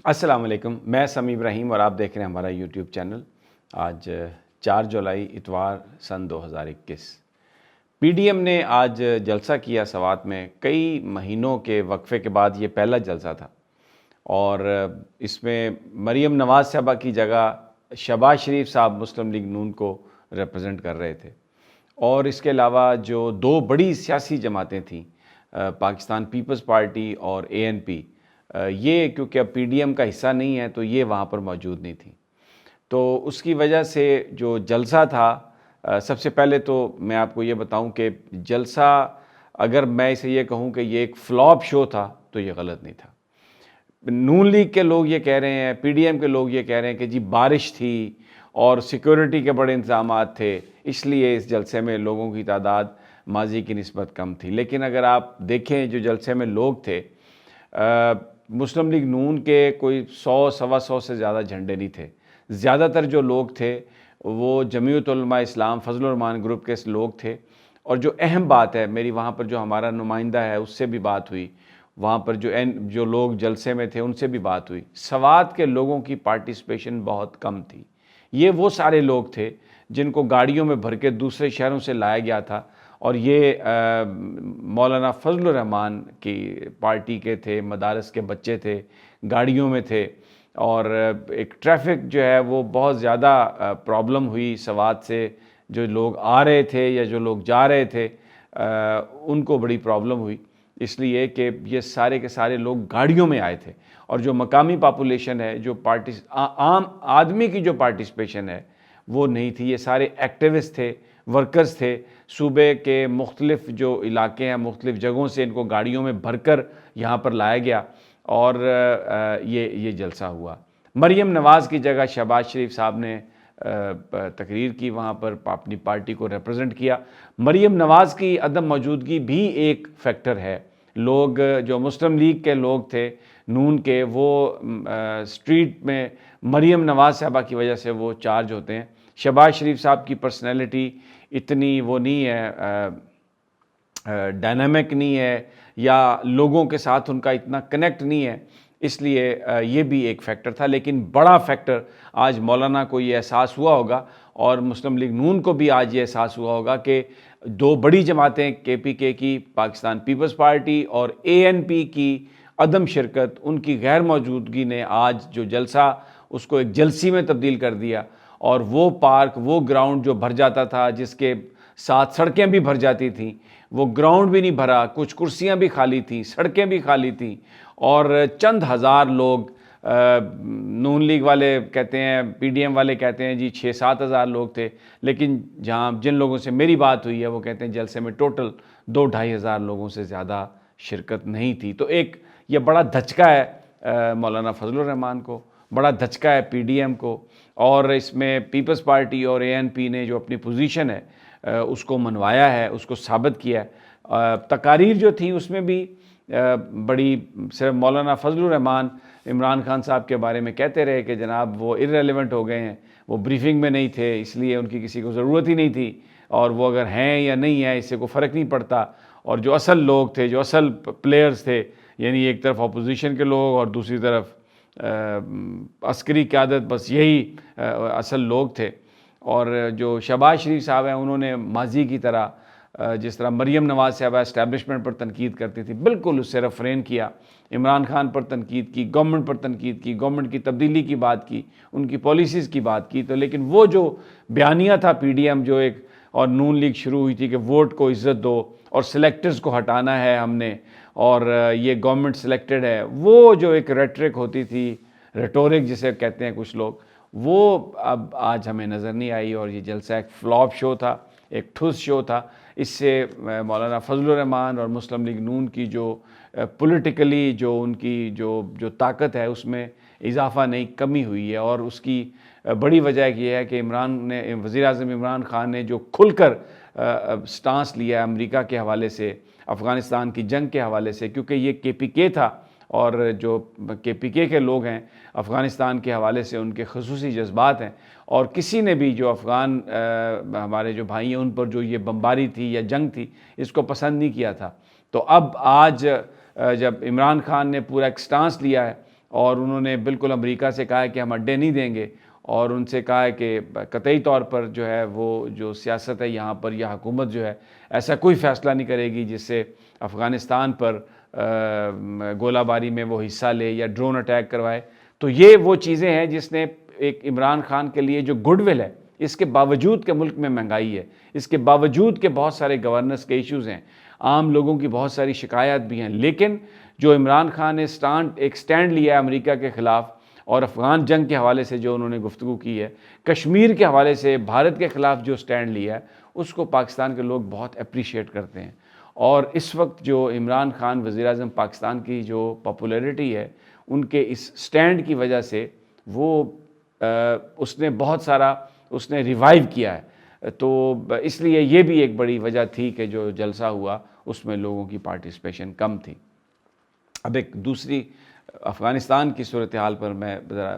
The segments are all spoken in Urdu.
السلام علیکم، میں سمیع ابراہیم اور آپ دیکھ رہے ہیں ہمارا یوٹیوب چینل۔ آج 4 جولائی اتوار سن 2021۔ پی ڈی ایم نے آج جلسہ کیا سوات میں۔ کئی مہینوں کے وقفے کے بعد یہ پہلا جلسہ تھا، اور اس میں مریم نواز صاحبہ کی جگہ شہباز شریف صاحب مسلم لیگ نون کو ریپرزنٹ کر رہے تھے، اور اس کے علاوہ جو 2 بڑی سیاسی جماعتیں تھیں، پاکستان پیپلز پارٹی اور اے این پی، یہ کیونکہ اب پی ڈی ایم کا حصہ نہیں ہے تو یہ وہاں پر موجود نہیں تھی۔ تو اس کی وجہ سے جو جلسہ تھا، سب سے پہلے تو میں آپ کو یہ بتاؤں کہ جلسہ، اگر میں اسے یہ کہوں کہ یہ ایک فلاپ شو تھا تو یہ غلط نہیں تھا۔ نون لیگ کے لوگ یہ کہہ رہے ہیں، پی ڈی ایم کے لوگ یہ کہہ رہے ہیں کہ جی بارش تھی اور سیکیورٹی کے بڑے انتظامات تھے، اس لیے اس جلسے میں لوگوں کی تعداد ماضی کی نسبت کم تھی۔ لیکن اگر آپ دیکھیں جو جلسے میں لوگ تھے، مسلم لیگ نون کے کوئی 100-125 سے زیادہ جھنڈے نہیں تھے۔ زیادہ تر جو لوگ تھے وہ جمعیت علماء اسلام فضل الرحمان گروپ کے لوگ تھے۔ اور جو اہم بات ہے، میری وہاں پر جو ہمارا نمائندہ ہے اس سے بھی بات ہوئی، وہاں پر جو لوگ جلسے میں تھے ان سے بھی بات ہوئی، سوات کے لوگوں کی پارٹیسپیشن بہت کم تھی۔ یہ وہ سارے لوگ تھے جن کو گاڑیوں میں بھر کے دوسرے شہروں سے لایا گیا تھا، اور یہ مولانا فضل الرحمان کی پارٹی کے تھے، مدارس کے بچے تھے، گاڑیوں میں تھے، اور ایک ٹریفک جو ہے وہ بہت زیادہ پرابلم ہوئی سوات سے۔ جو لوگ آ رہے تھے یا جو لوگ جا رہے تھے ان کو بڑی پرابلم ہوئی، اس لیے کہ یہ سارے کے سارے لوگ گاڑیوں میں آئے تھے، اور جو مقامی پاپولیشن ہے، جو عام آدمی کی جو پارٹیسپیشن ہے وہ نہیں تھی۔ یہ سارے ایکٹیوسٹ تھے، ورکرز تھے، صوبے کے مختلف جو علاقے ہیں، مختلف جگہوں سے ان کو گاڑیوں میں بھر کر یہاں پر لایا گیا، اور یہ جلسہ ہوا۔ مریم نواز کی جگہ شہباز شریف صاحب نے تقریر کی، وہاں پر اپنی پارٹی کو ریپرزنٹ کیا۔ مریم نواز کی عدم موجودگی بھی ایک فیکٹر ہے۔ لوگ جو مسلم لیگ کے لوگ تھے نون کے، وہ سٹریٹ میں مریم نواز صاحبہ کی وجہ سے وہ چارج ہوتے ہیں۔ شہباز شریف صاحب کی پرسنالٹی اتنی وہ نہیں ہے، ڈائنامک نہیں ہے، یا لوگوں کے ساتھ ان کا اتنا کنیکٹ نہیں ہے، اس لیے یہ بھی ایک فیکٹر تھا۔ لیکن بڑا فیکٹر آج مولانا کو یہ احساس ہوا ہوگا، اور مسلم لیگ نون کو بھی آج یہ احساس ہوا ہوگا کہ 2 بڑی جماعتیں، کے پی کے کی پاکستان پیپلز پارٹی اور اے این پی کی عدم شرکت، ان کی غیر موجودگی نے آج جو جلسہ اس کو ایک جلسی میں تبدیل کر دیا، اور وہ پارک، وہ گراؤنڈ جو بھر جاتا تھا، جس کے ساتھ سڑکیں بھی بھر جاتی تھیں، وہ گراؤنڈ بھی نہیں بھرا، کچھ کرسیاں بھی خالی تھیں، سڑکیں بھی خالی تھیں، اور چند ہزار لوگ، نون لیگ والے کہتے ہیں، پی ڈی ایم والے کہتے ہیں جی 6-7 ہزار لوگ تھے، لیکن جن لوگوں سے میری بات ہوئی ہے وہ کہتے ہیں جلسے میں ٹوٹل 2-2.5 ہزار لوگوں سے زیادہ شرکت نہیں تھی۔ تو ایک یہ بڑا دھچکا ہے مولانا فضل الرحمان کو، بڑا دھچکا ہے پی ڈی ایم کو، اور اس میں پیپلز پارٹی اور اے این پی نے جو اپنی پوزیشن ہے اس کو منوایا ہے، اس کو ثابت کیا ہے۔ تقاریر جو تھیں اس میں بھی بڑی، صرف مولانا فضل الرحمان عمران خان صاحب کے بارے میں کہتے رہے کہ جناب وہ ارریلیونٹ ہو گئے ہیں، وہ بریفنگ میں نہیں تھے، اس لیے ان کی کسی کو ضرورت ہی نہیں تھی، اور وہ اگر ہیں یا نہیں ہیں اس سے کوئی فرق نہیں پڑتا۔ اور جو اصل لوگ تھے، جو اصل پلیئرز تھے، یعنی ایک طرف اپوزیشن کے لوگ اور دوسری طرف عسکری قیادت، بس یہی اصل لوگ تھے۔ اور جو شہباز شریف صاحب ہیں، انہوں نے ماضی کی طرح، جس طرح مریم نواز صاحبہ اسٹیبلشمنٹ پر تنقید کرتی تھی، بالکل اس سے ریفرین کیا، عمران خان پر تنقید کی، گورنمنٹ پر تنقید کی، گورنمنٹ کی تبدیلی کی بات کی، ان کی پالیسیز کی بات کی۔ تو لیکن وہ جو بیانیہ تھا پی ڈی ایم جو ایک، اور نون لیگ شروع ہوئی تھی کہ ووٹ کو عزت دو اور سلیکٹرز کو ہٹانا ہے ہم نے، اور یہ گورنمنٹ سلیکٹڈ ہے، وہ جو ایک ریٹرک ہوتی تھی، ریٹورک جسے کہتے ہیں کچھ لوگ، وہ اب آج ہمیں نظر نہیں آئی، اور یہ جلسہ ایک فلاپ شو تھا، ایک ٹھوس شو تھا۔ اس سے مولانا فضل الرحمان اور مسلم لیگ نون کی جو پولیٹیکلی جو ان کی جو طاقت ہے اس میں اضافہ نہیں، کمی ہوئی ہے، اور اس کی بڑی وجہ یہ ہے کہ وزیر اعظم عمران خان نے جو کھل کر سٹانس لیا ہے امریکہ کے حوالے سے، افغانستان کی جنگ کے حوالے سے، کیونکہ یہ کے پی کے تھا، اور جو کے پی کے لوگ ہیں افغانستان کے حوالے سے ان کے خصوصی جذبات ہیں، اور کسی نے بھی جو افغان ہمارے جو بھائی ہیں ان پر جو یہ بمباری تھی یا جنگ تھی، اس کو پسند نہیں کیا تھا۔ تو اب آج جب عمران خان نے پورا ایک سٹانس لیا ہے اور انہوں نے بالکل امریکہ سے کہا ہے کہ ہم اڈے نہیں دیں گے، اور ان سے کہا ہے کہ قطعی طور پر جو ہے وہ جو سیاست ہے یہاں پر، یا حکومت جو ہے ایسا کوئی فیصلہ نہیں کرے گی جس سے افغانستان پر گولہ باری میں وہ حصہ لے یا ڈرون اٹیک کروائے۔ تو یہ وہ چیزیں ہیں جس نے ایک عمران خان کے لیے جو گڈ ول ہے، اس کے باوجود کہ ملک میں مہنگائی ہے، اس کے باوجود کہ بہت سارے گورننس کے ایشوز ہیں، عام لوگوں کی بہت ساری شکایات بھی ہیں، لیکن جو عمران خان نے ایک سٹینڈ لیا ہے امریکہ کے خلاف، اور افغان جنگ کے حوالے سے جو انہوں نے گفتگو کی ہے، کشمیر کے حوالے سے بھارت کے خلاف جو سٹینڈ لیا ہے، اس کو پاکستان کے لوگ بہت اپریشیٹ کرتے ہیں۔ اور اس وقت جو عمران خان وزیر اعظم پاکستان کی جو پاپولیرٹی ہے، ان کے اس سٹینڈ کی وجہ سے وہ اس نے بہت سارا اس نے ریوائیو کیا ہے۔ تو اس لیے یہ بھی ایک بڑی وجہ تھی کہ جو جلسہ ہوا اس میں لوگوں کی پارٹیسپیشن کم تھی۔ اب ایک دوسری افغانستان کی صورتحال پر میں ذرا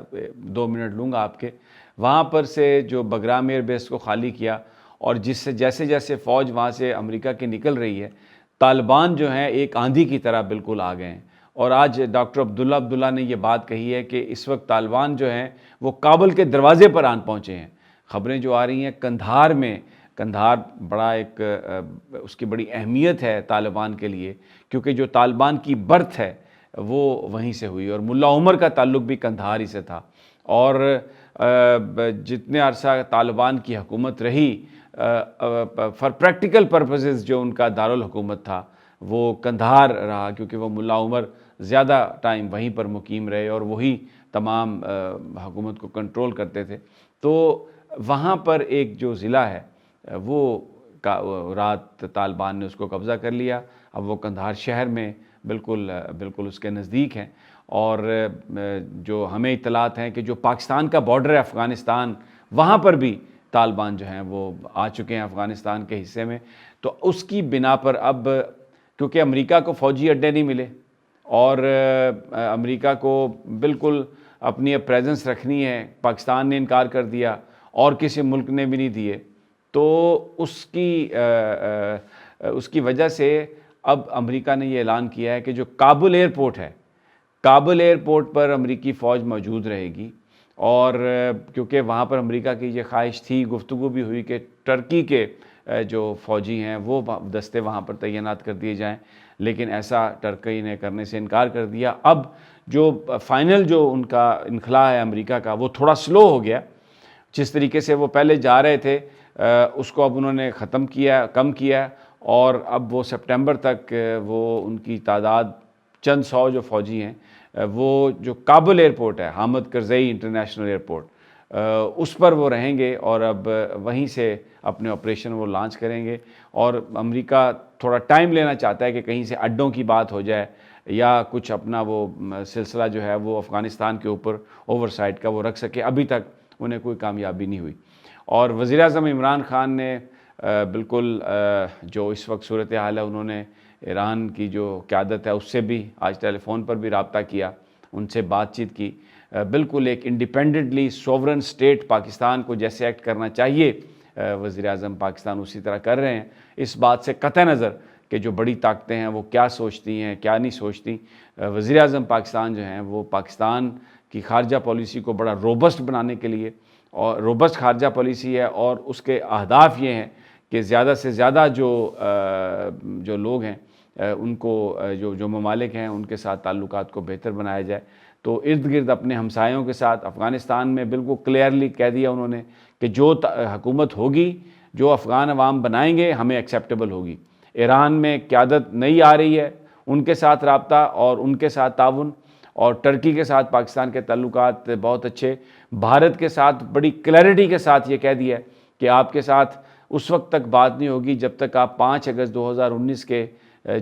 2 منٹ لوں گا آپ کے۔ وہاں پر سے جو بگرام ایئر بیس کو خالی کیا، اور جس سے جیسے جیسے فوج وہاں سے امریکہ کی نکل رہی ہے، طالبان جو ہیں ایک آندھی کی طرح بالکل آ گئے ہیں۔ اور آج ڈاکٹر عبداللہ نے یہ بات کہی ہے کہ اس وقت طالبان جو ہیں وہ کابل کے دروازے پر آن پہنچے ہیں۔ خبریں جو آ رہی ہیں قندھار میں، قندھار بڑا ایک اس کی بڑی اہمیت ہے طالبان کے لیے، کیونکہ جو طالبان کی برتھ ہے وہ وہیں سے ہوئی، اور ملا عمر کا تعلق بھی قندھار ہی سے تھا۔ اور جتنے عرصہ طالبان کی حکومت رہی، فار پریکٹیکل پرپسز جو ان کا دارالحکومت تھا وہ قندھار رہا، کیونکہ وہ ملا عمر زیادہ ٹائم وہیں پر مقیم رہے اور وہی تمام حکومت کو کنٹرول کرتے تھے۔ تو وہاں پر ایک جو ضلع ہے وہ رات طالبان نے اس کو قبضہ کر لیا۔ اب وہ قندھار شہر میں بالکل اس کے نزدیک ہیں، اور جو ہمیں اطلاعات ہیں کہ جو پاکستان کا بارڈر ہے افغانستان، وہاں پر بھی طالبان جو ہیں وہ آ چکے ہیں افغانستان کے حصے میں۔ تو اس کی بنا پر اب کیونکہ امریکہ کو فوجی اڈے نہیں ملے، اور امریکہ کو بالکل اپنی پریزنس رکھنی ہے، پاکستان نے انکار کر دیا اور کسی ملک نے بھی نہیں دیے، تو اس کی وجہ سے اب امریکہ نے یہ اعلان کیا ہے کہ جو کابل ایئرپورٹ ہے، کابل ایئرپورٹ پر امریکی فوج موجود رہے گی۔ اور کیونکہ وہاں پر امریکہ کی یہ خواہش تھی، گفتگو بھی ہوئی کہ ترکی کے جو فوجی ہیں وہ دستے وہاں پر تعینات کر دیے جائیں، لیکن ایسا ترکی نے کرنے سے انکار کر دیا۔ اب جو فائنل جو ان کا انخلاء ہے امریکہ کا، وہ تھوڑا سلو ہو گیا۔ جس طریقے سے وہ پہلے جا رہے تھے اس کو اب انہوں نے کم کیا، اور اب وہ سپٹمبر تک وہ ان کی تعداد چند سو جو فوجی ہیں، وہ جو کابل ایئرپورٹ ہے، حامد کرزئی انٹرنیشنل ایئرپورٹ، اس پر وہ رہیں گے، اور اب وہیں سے اپنے آپریشن وہ لانچ کریں گے۔ اور امریکہ تھوڑا ٹائم لینا چاہتا ہے کہ کہیں سے اڈوں کی بات ہو جائے، یا کچھ اپنا وہ سلسلہ جو ہے وہ افغانستان کے اوپر اوور سائٹ کا وہ رکھ سکے۔ ابھی تک انہیں کوئی کامیابی نہیں ہوئی۔ اور وزیر اعظم عمران خان نے بالکل جو اس وقت صورتحال ہے، انہوں نے ایران کی جو قیادت ہے اس سے بھی آج ٹیلی فون پر بھی رابطہ کیا، ان سے بات چیت کی۔ بالکل ایک انڈیپینڈنٹلی سوورن سٹیٹ پاکستان کو جیسے ایکٹ کرنا چاہیے وزیر اعظم پاکستان اسی طرح کر رہے ہیں، اس بات سے قطع نظر کہ جو بڑی طاقتیں ہیں وہ کیا سوچتی ہیں کیا نہیں سوچتی۔ وزیر اعظم پاکستان جو ہیں وہ پاکستان کی خارجہ پالیسی کو بڑا روبسٹ بنانے کے لیے، اور روبسٹ خارجہ پالیسی ہے، اور اس کے اہداف یہ ہیں کہ زیادہ سے زیادہ جو لوگ ہیں ان کو جو ممالک ہیں ان کے ساتھ تعلقات کو بہتر بنایا جائے۔ تو ارد گرد اپنے ہمسایوں کے ساتھ افغانستان میں بالکل کلیئرلی کہہ دیا انہوں نے کہ جو حکومت ہوگی، جو افغان عوام بنائیں گے، ہمیں ایکسیپٹیبل ہوگی۔ ایران میں قیادت نئی آ رہی ہے، ان کے ساتھ رابطہ اور ان کے ساتھ تعاون، اور ترکی کے ساتھ پاکستان کے تعلقات بہت اچھے۔ بھارت کے ساتھ بڑی کلیئرٹی کے ساتھ یہ کہہ دیا کہ آپ کے ساتھ اس وقت تک بات نہیں ہوگی جب تک آپ 5 اگست 2019 کے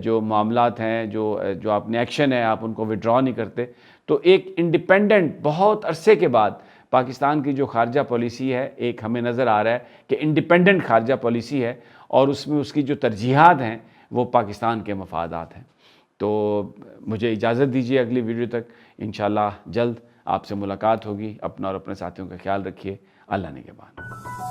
جو معاملات ہیں، جو آپ نے ایکشن ہے، آپ ان کو وڈرا نہیں کرتے۔ تو ایک انڈیپینڈنٹ بہت عرصے کے بعد پاکستان کی جو خارجہ پالیسی ہے، ایک ہمیں نظر آ رہا ہے کہ انڈیپینڈنٹ خارجہ پالیسی ہے، اور اس میں اس کی جو ترجیحات ہیں وہ پاکستان کے مفادات ہیں۔ تو مجھے اجازت دیجیے، اگلی ویڈیو تک انشاءاللہ جلد آپ سے ملاقات ہوگی۔ اپنا اور اپنے ساتھیوں کا خیال رکھیے۔ اللہ نگہبان۔